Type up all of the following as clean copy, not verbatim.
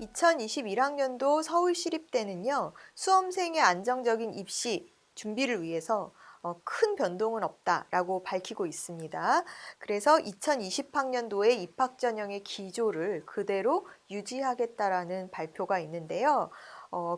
2021학년도 서울시립대는요, 수험생의 안정적인 입시 준비를 위해서 큰 변동은 없다라고 밝히고 있습니다. 그래서 2020학년도에 입학 전형의 기조를 그대로 유지하겠다라는 발표가 있는데요.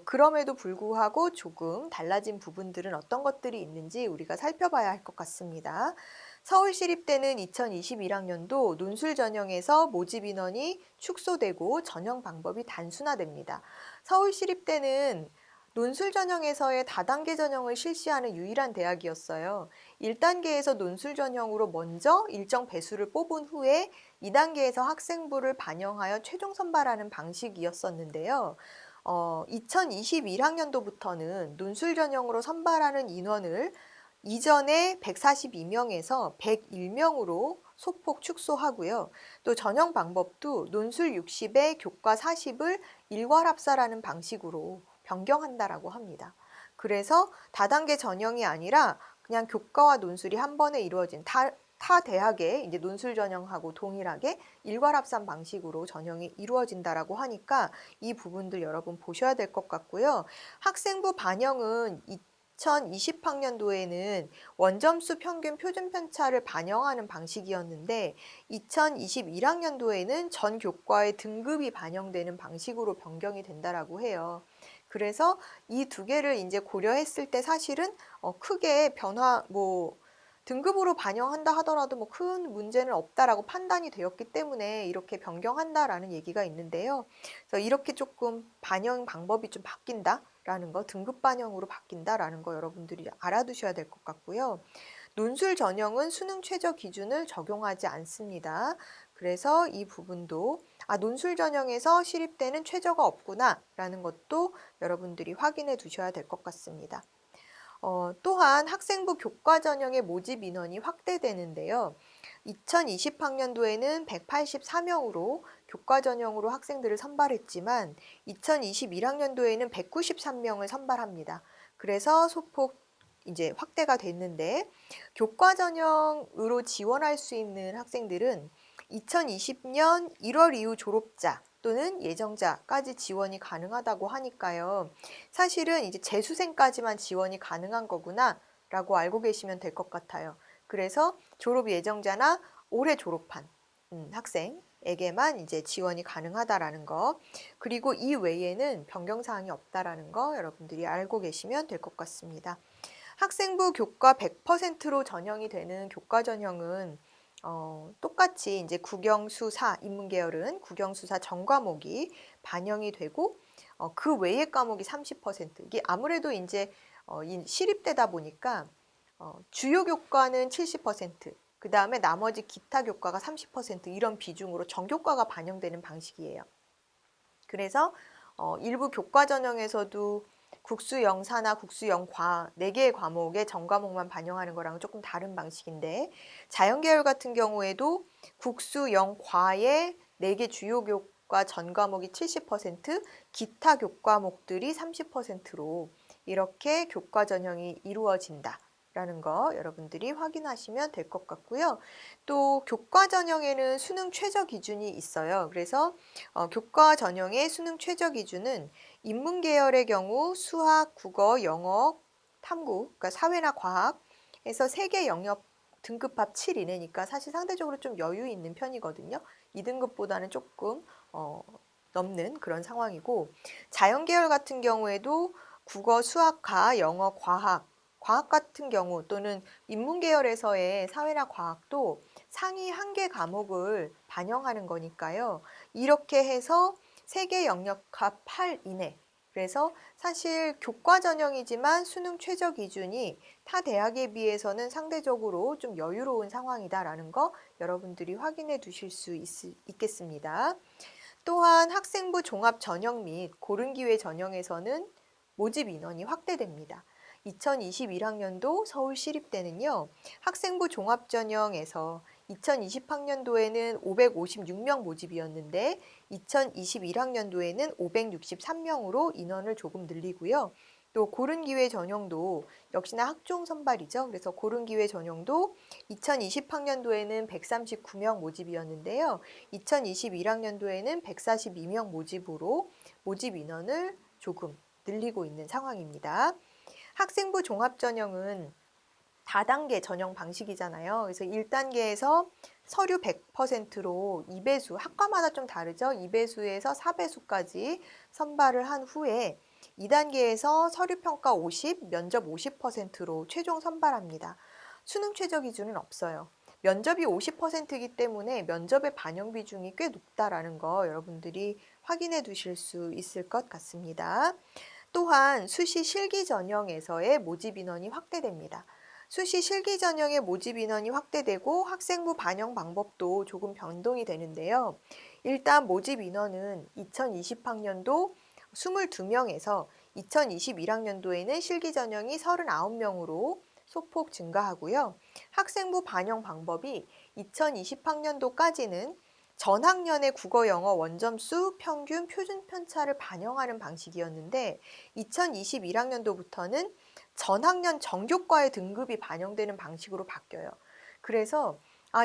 그럼에도 불구하고 조금 달라진 부분들은 어떤 것들이 있는지 우리가 살펴봐야 할 것 같습니다. 서울시립대는 2021학년도 논술 전형에서 모집 인원이 축소되고 전형 방법이 단순화됩니다. 서울시립대는 논술 전형에서의 다단계 전형을 실시하는 유일한 대학이었어요. 1단계에서 논술 전형으로 먼저 일정 배수를 뽑은 후에 2단계에서 학생부를 반영하여 최종 선발하는 방식이었었는데요. 2021학년도부터는 논술 전형으로 선발하는 인원을 이전에 142명에서 101명으로 소폭 축소하고요. 또 전형 방법도 논술 60에 교과 40을 일괄합사라는 방식으로 변경한다라고 합니다. 그래서 다단계 전형이 아니라 그냥 교과와 논술이 한 번에 이루어진 타 대학의 이제 논술 전형하고 동일하게 일괄합산 방식으로 전형이 이루어진다라고 하니까 이 부분들 여러분 보셔야 될 것 같고요. 학생부 반영은 2020학년도에는 원점수 평균 표준 편차를 반영하는 방식이었는데 2021학년도에는 전 교과의 등급이 반영되는 방식으로 변경이 된다라고 해요. 그래서 이 두 개를 이제 고려했을 때 사실은 크게 등급으로 반영한다 하더라도 뭐 큰 문제는 없다라고 판단이 되었기 때문에 이렇게 변경한다라는 얘기가 있는데요. 그래서 이렇게 조금 반영 방법이 좀 바뀐다라는 거, 등급 반영으로 바뀐다라는 거 여러분들이 알아두셔야 될 것 같고요. 논술 전형은 수능 최저 기준을 적용하지 않습니다. 그래서 이 부분도 논술 전형에서 시립대는 최저가 없구나라는 것도 여러분들이 확인해 두셔야 될 것 같습니다. 또한 학생부 교과 전형의 모집 인원이 확대되는데요. 2020학년도에는 184명으로 교과 전형으로 학생들을 선발했지만 2021학년도에는 193명을 선발합니다. 그래서 소폭 이제 확대가 됐는데 교과 전형으로 지원할 수 있는 학생들은 2020년 1월 이후 졸업자 또는 예정자까지 지원이 가능하다고 하니까요. 사실은 이제 재수생까지만 지원이 가능한 거구나라고 알고 계시면 될 것 같아요. 그래서 졸업 예정자나 올해 졸업한 학생에게만 이제 지원이 가능하다라는 거, 그리고 이 외에는 변경사항이 없다라는 거 여러분들이 알고 계시면 될 것 같습니다. 학생부 교과 100%로 전형이 되는 교과 전형은 똑같이 이제 국영수사 인문계열은 국영수사 전 과목이 반영이 되고 그 외의 과목이 30%. 이게 아무래도 이제 시립대다 보니까 주요 교과는 70%, 그 다음에 나머지 기타 교과가 30% 이런 비중으로 전교과가 반영되는 방식이에요. 그래서 일부 교과 전형에서도 국수 영사나 국수 영과 4개의 과목의 전 과목만 반영하는 거랑은 조금 다른 방식인데 자연계열 같은 경우에도 국수 영과의 4개 주요 교과 전 과목이 70%, 기타 교과목들이 30%로 이렇게 교과 전형이 이루어진다. 라는 거 여러분들이 확인하시면 될 것 같고요. 또 교과 전형에는 수능 최저 기준이 있어요. 그래서 교과 전형의 수능 최저 기준은 인문 계열의 경우 수학, 국어, 영어, 탐구, 그러니까 사회나 과학에서 3개 영역 등급합 7 이내니까 사실 상대적으로 좀 여유 있는 편이거든요. 2등급보다는 조금 넘는 그런 상황이고 자연 계열 같은 경우에도 국어, 수학과, 영어, 과학 같은 경우 또는 인문 계열에서의 사회나 과학도 상위 1개 과목을 반영하는 거니까요. 이렇게 해서 3개 영역합 8 이내. 그래서 사실 교과 전형이지만 수능 최저 기준이 타 대학에 비해서는 상대적으로 좀 여유로운 상황이다라는 거 여러분들이 확인해 두실 수 있겠습니다. 또한 학생부 종합 전형 및 고른 기회 전형에서는 모집 인원이 확대됩니다. 2021학년도 서울시립대는요, 학생부 종합전형에서 2020학년도에는 556명 모집이었는데 2021학년도에는 563명으로 인원을 조금 늘리고요. 또 고른기회 전형도 역시나 학종 선발이죠. 그래서 고른기회 전형도 2020학년도에는 139명 모집이었는데요. 2021학년도에는 142명 모집으로 모집 인원을 조금 늘리고 있는 상황입니다. 학생부 종합전형은 다단계 전형 방식이잖아요. 그래서 1단계에서 서류 100%로 2배수, 학과마다 좀 다르죠. 2배수에서 4배수까지 선발을 한 후에 2단계에서 서류평가 50, 면접 50%로 최종 선발합니다. 수능 최저 기준은 없어요. 면접이 50%이기 때문에 면접의 반영 비중이 꽤 높다라는 거 여러분들이 확인해 두실 수 있을 것 같습니다. 또한 수시 실기 전형에서의 모집 인원이 확대됩니다. 수시 실기 전형의 모집 인원이 확대되고 학생부 반영 방법도 조금 변동이 되는데요. 일단 모집 인원은 2020학년도 22명에서 2021학년도에는 실기 전형이 39명으로 소폭 증가하고요. 학생부 반영 방법이 2020학년도까지는 전학년의 국어, 영어 원점수, 평균, 표준 편차를 반영하는 방식이었는데 2021학년도부터는 전학년 정교과의 등급이 반영되는 방식으로 바뀌어요. 그래서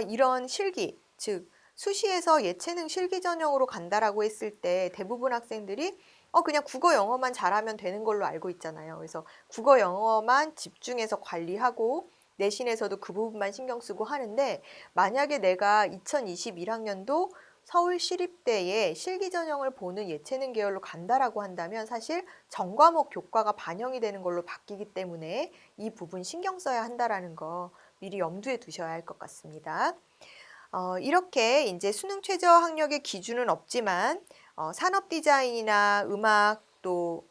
이런 실기, 즉 수시에서 예체능 실기 전형으로 간다라고 했을 때 대부분 학생들이 그냥 국어, 영어만 잘하면 되는 걸로 알고 있잖아요. 그래서 국어, 영어만 집중해서 관리하고 내신에서도 그 부분만 신경 쓰고 하는데 만약에 내가 2021학년도 서울시립대에 실기전형을 보는 예체능 계열로 간다라고 한다면 사실 전과목 교과가 반영이 되는 걸로 바뀌기 때문에 이 부분 신경 써야 한다라는 거 미리 염두에 두셔야 할 것 같습니다. 이렇게 이제 수능 최저 학력의 기준은 없지만 산업 디자인이나 음악 또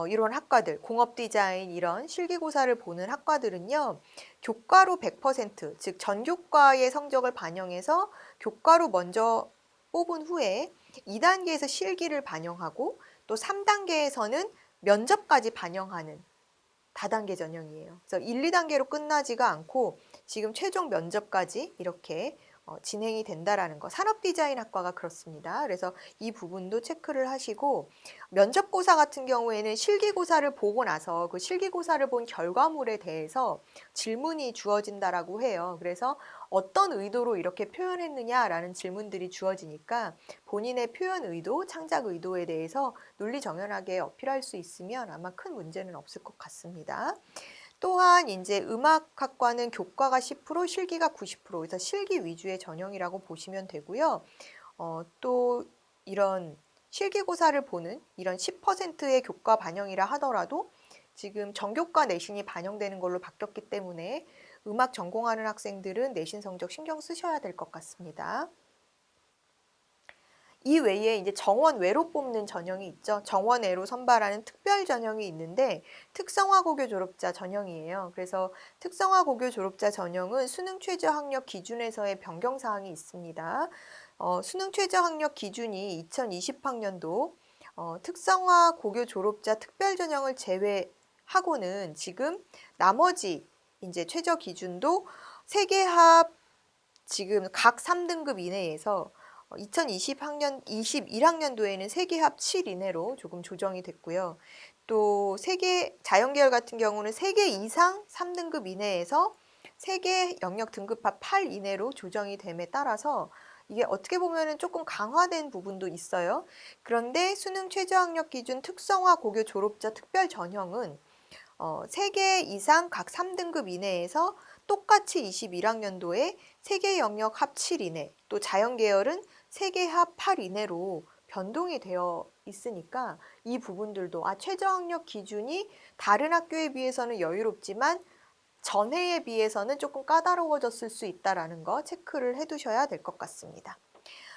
이런 학과들, 공업 디자인 이런 실기고사를 보는 학과들은요. 교과로 100%, 즉 전교과의 성적을 반영해서 교과로 먼저 뽑은 후에 2단계에서 실기를 반영하고 또 3단계에서는 면접까지 반영하는 다단계 전형이에요. 그래서 1, 2단계로 끝나지가 않고 지금 최종 면접까지 이렇게 진행이 된다라는 거. 산업디자인학과가 그렇습니다. 그래서 이 부분도 체크를 하시고 면접고사 같은 경우에는 실기고사를 보고 나서 그 실기고사를 본 결과물에 대해서 질문이 주어진다라고 해요. 그래서 어떤 의도로 이렇게 표현했느냐라는 질문들이 주어지니까 본인의 표현 의도, 창작 의도에 대해서 논리정연하게 어필할 수 있으면 아마 큰 문제는 없을 것 같습니다. 또한 이제 음악학과는 교과가 10%, 실기가 90%, 그래서 실기 위주의 전형이라고 보시면 되고요. 또 이런 실기고사를 보는 이런 10%의 교과 반영이라 하더라도 지금 전교과 내신이 반영되는 걸로 바뀌었기 때문에 음악 전공하는 학생들은 내신 성적 신경 쓰셔야 될 것 같습니다. 이 외에 이제 정원외로 뽑는 전형이 있죠. 정원외로 선발하는 특별 전형이 있는데 특성화 고교 졸업자 전형이에요. 그래서 특성화 고교 졸업자 전형은 수능 최저 학력 기준에서의 변경 사항이 있습니다. 수능 최저 학력 기준이 2020학년도 특성화 고교 졸업자 특별 전형을 제외하고는 지금 나머지 이제 최저 기준도 세계합 지금 각 3등급 이내에서 21학년도에는 세계합 7 이내로 조금 조정이 됐고요. 또 세계 자연계열 같은 경우는 세계 이상 3등급 이내에서 세계 영역 등급합 8 이내로 조정이 됨에 따라서 이게 어떻게 보면은 조금 강화된 부분도 있어요. 그런데 수능 최저학력 기준 특성화 고교 졸업자 특별 전형은 세계 이상 각 3등급 이내에서 똑같이 21학년도에 세계 영역 합 7 이내, 또 자연계열은 세계 합 8 이내로 변동이 되어 있으니까 이 부분들도 최저학력 기준이 다른 학교에 비해서는 여유롭지만 전해에 비해서는 조금 까다로워졌을 수 있다는 거 체크를 해두셔야 될 것 같습니다.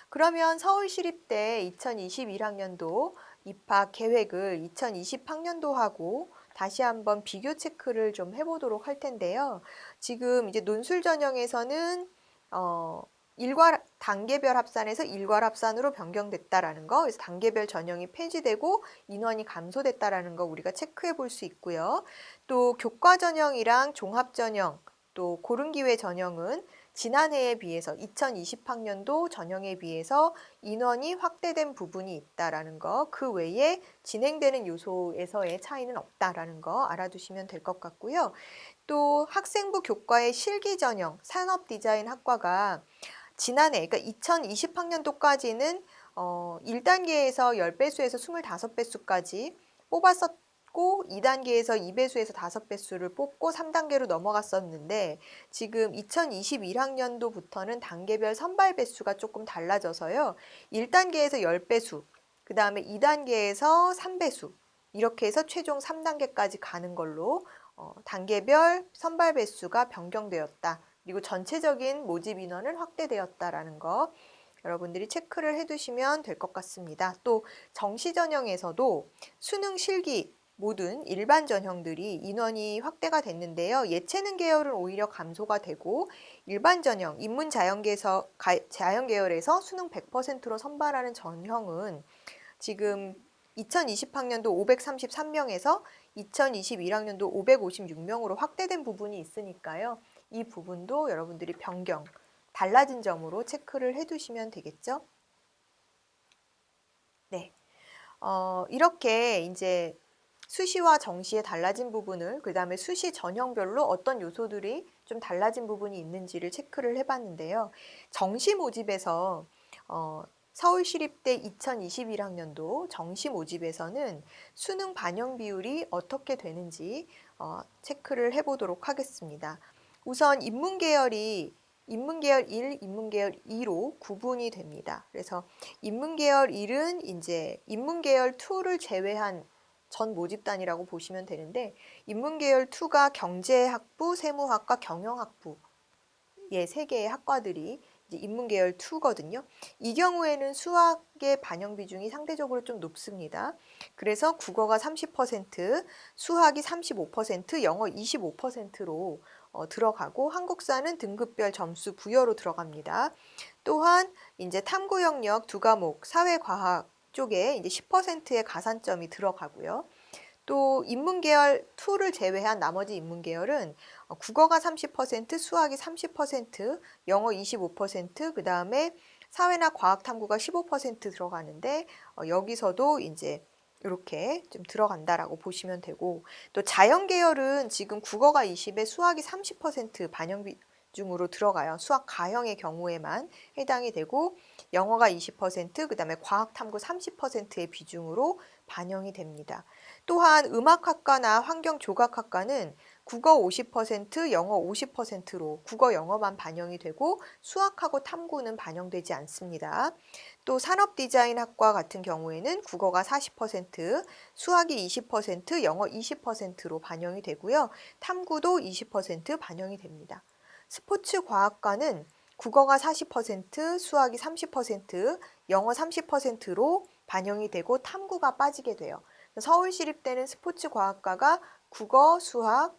그러면 서울시립대 2021학년도 입학 계획을 2020학년도하고 다시 한번 비교 체크를 좀 해보도록 할 텐데요. 지금 이제 논술 전형에서는 단계별 합산에서 일괄 합산으로 변경됐다라는 거, 그래서 단계별 전형이 폐지되고 인원이 감소됐다라는 거 우리가 체크해 볼 수 있고요. 또 교과 전형이랑 종합 전형, 또 고른기회 전형은 지난해에 비해서 2020학년도 전형에 비해서 인원이 확대된 부분이 있다라는 거, 그 외에 진행되는 요소에서의 차이는 없다라는 거 알아두시면 될 것 같고요. 또 학생부 교과의 실기 전형 산업디자인학과가 지난해, 그러니까 2020학년도까지는 1단계에서 10배수에서 25배수까지 뽑았었고 2단계에서 2배수에서 5배수를 뽑고 3단계로 넘어갔었는데 지금 2021학년도부터는 단계별 선발 배수가 조금 달라져서요. 1단계에서 10배수, 그 다음에 2단계에서 3배수 이렇게 해서 최종 3단계까지 가는 걸로 단계별 선발 배수가 변경되었다. 그리고 전체적인 모집 인원은 확대되었다라는 거 여러분들이 체크를 해두시면 될 것 같습니다. 또 정시 전형에서도 수능 실기 모든 일반 전형들이 인원이 확대가 됐는데요. 예체능 계열은 오히려 감소가 되고 일반 전형, 인문 자연 계열에서 수능 100%로 선발하는 전형은 지금 2020학년도 533명에서 2021학년도 556명으로 확대된 부분이 있으니까요. 이 부분도 여러분들이 변경, 달라진 점으로 체크를 해두시면 되겠죠? 네. 이렇게 이제 수시와 정시에 달라진 부분을, 그 다음에 수시 전형별로 어떤 요소들이 좀 달라진 부분이 있는지를 체크를 해봤는데요. 정시 모집에서 서울시립대 2021학년도 정시 모집에서는 수능 반영 비율이 어떻게 되는지 체크를 해보도록 하겠습니다. 우선 인문계열 1, 인문계열 2로 구분이 됩니다. 그래서 인문계열 1은 이제 인문계열 2를 제외한 전 모집단이라고 보시면 되는데 인문계열 2가 경제학부, 세무학과, 경영학부 세 개의 학과들이 이제 인문계열 2거든요. 이 경우에는 수학의 반영 비중이 상대적으로 좀 높습니다. 그래서 국어가 30%, 수학이 35%, 영어 25%로 들어가고 한국사는 등급별 점수 부여로 들어갑니다. 또한 이제 탐구 영역 두 과목, 사회과학 쪽에 이제 10%의 가산점이 들어가고요. 또 인문계열 2를 제외한 나머지 인문계열은 국어가 30%, 수학이 30%, 영어 25%, 그 다음에 사회나 과학 탐구가 15% 들어가는데 여기서도 이제 이렇게 좀 들어간다라고 보시면 되고 또 자연계열은 지금 국어가 20에 수학이 30% 반영 비중으로 들어가요. 수학 가형의 경우에만 해당이 되고 영어가 20%, 그 다음에 과학 탐구 30%의 비중으로 반영이 됩니다. 또한 음악학과나 환경조각학과는 국어 50%, 영어 50%로 국어, 영어만 반영이 되고 수학하고 탐구는 반영되지 않습니다. 또 산업디자인학과 같은 경우에는 국어가 40%, 수학이 20%, 영어 20%로 반영이 되고요. 탐구도 20% 반영이 됩니다. 스포츠과학과는 국어가 40%, 수학이 30%, 영어 30%로 반영이 되고 탐구가 빠지게 돼요. 서울시립대는 스포츠과학과가 국어, 수학,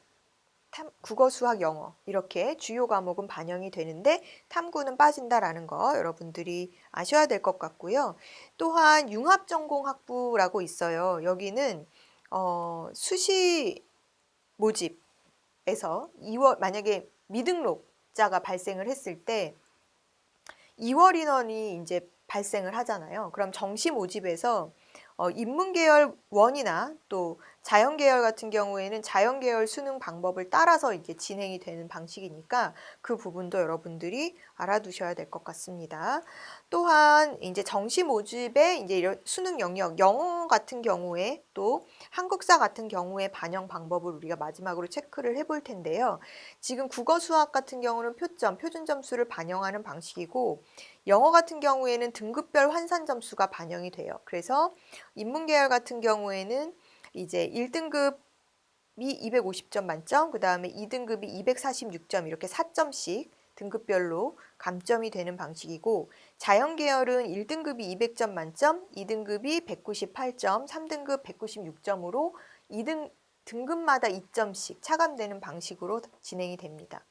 영어 이렇게 주요 과목은 반영이 되는데 탐구는 빠진다라는 거 여러분들이 아셔야 될 것 같고요. 또한 융합전공학부라고 있어요. 여기는 수시 모집에서 2월 만약에 미등록자가 발생을 했을 때 2월 인원이 이제 발생을 하잖아요. 그럼 정시 모집에서 인문계열 1이나 또 자연계열 같은 경우에는 자연계열 수능 방법을 따라서 이게 진행이 되는 방식이니까 그 부분도 여러분들이 알아두셔야 될 것 같습니다. 또한 이제 정시 모집에 이제 이런 수능 영역, 영어 같은 경우에 또 한국사 같은 경우에 반영 방법을 우리가 마지막으로 체크를 해볼 텐데요. 지금 국어, 수학 같은 경우는 표준 점수를 반영하는 방식이고 영어 같은 경우에는 등급별 환산 점수가 반영이 돼요. 그래서 인문계열 같은 경우에는 이제 1등급이 250점 만점, 그 다음에 2등급이 246점 이렇게 4점씩 등급별로 감점이 되는 방식이고 자연계열은 1등급이 200점 만점, 2등급이 198점, 3등급 196점으로 등급마다 2점씩 차감되는 방식으로 진행이 됩니다.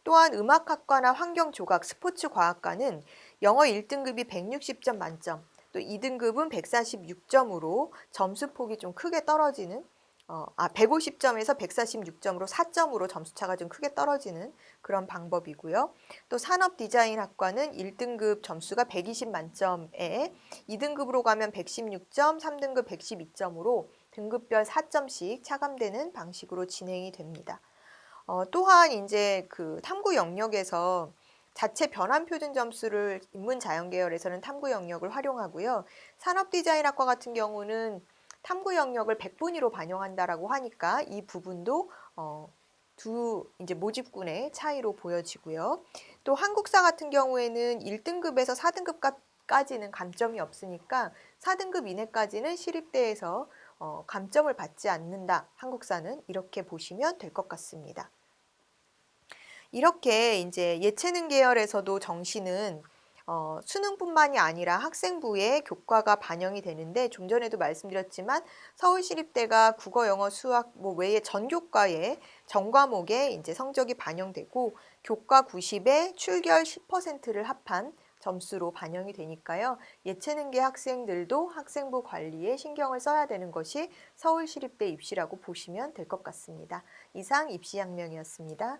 또한 음악학과나 환경조각, 스포츠과학과는 영어 1등급이 160점 만점, 또 2등급은 146점으로 점수폭이 좀 크게 떨어지는 150점에서 146점으로 4점으로 점수차가 좀 크게 떨어지는 그런 방법이고요. 또 산업디자인학과는 1등급 점수가 120 만점에 2등급으로 가면 116점, 3등급 112점으로 등급별 4점씩 차감되는 방식으로 진행이 됩니다. 또한 이제 그 탐구 영역에서 자체 변환 표준 점수를 인문 자연 계열에서는 탐구 영역을 활용하고요. 산업 디자인학과 같은 경우는 탐구 영역을 100분위로 반영한다라고 하니까 이 부분도 두 이제 모집군의 차이로 보여지고요. 또 한국사 같은 경우에는 1등급에서 4등급까지는 감점이 없으니까 4등급 이내까지는 시립대에서 감점을 받지 않는다. 한국사는 이렇게 보시면 될 것 같습니다. 이렇게 이제 예체능 계열에서도 정시는 수능뿐만이 아니라 학생부에 교과가 반영이 되는데 좀 전에도 말씀드렸지만 서울시립대가 국어, 영어, 수학 외에 전 교과에 전 과목에 이제 성적이 반영되고 교과 90에 출결 10%를 합한 점수로 반영이 되니까요. 예체능계 학생들도 학생부 관리에 신경을 써야 되는 것이 서울시립대 입시라고 보시면 될 것 같습니다. 이상 입시양명이었습니다.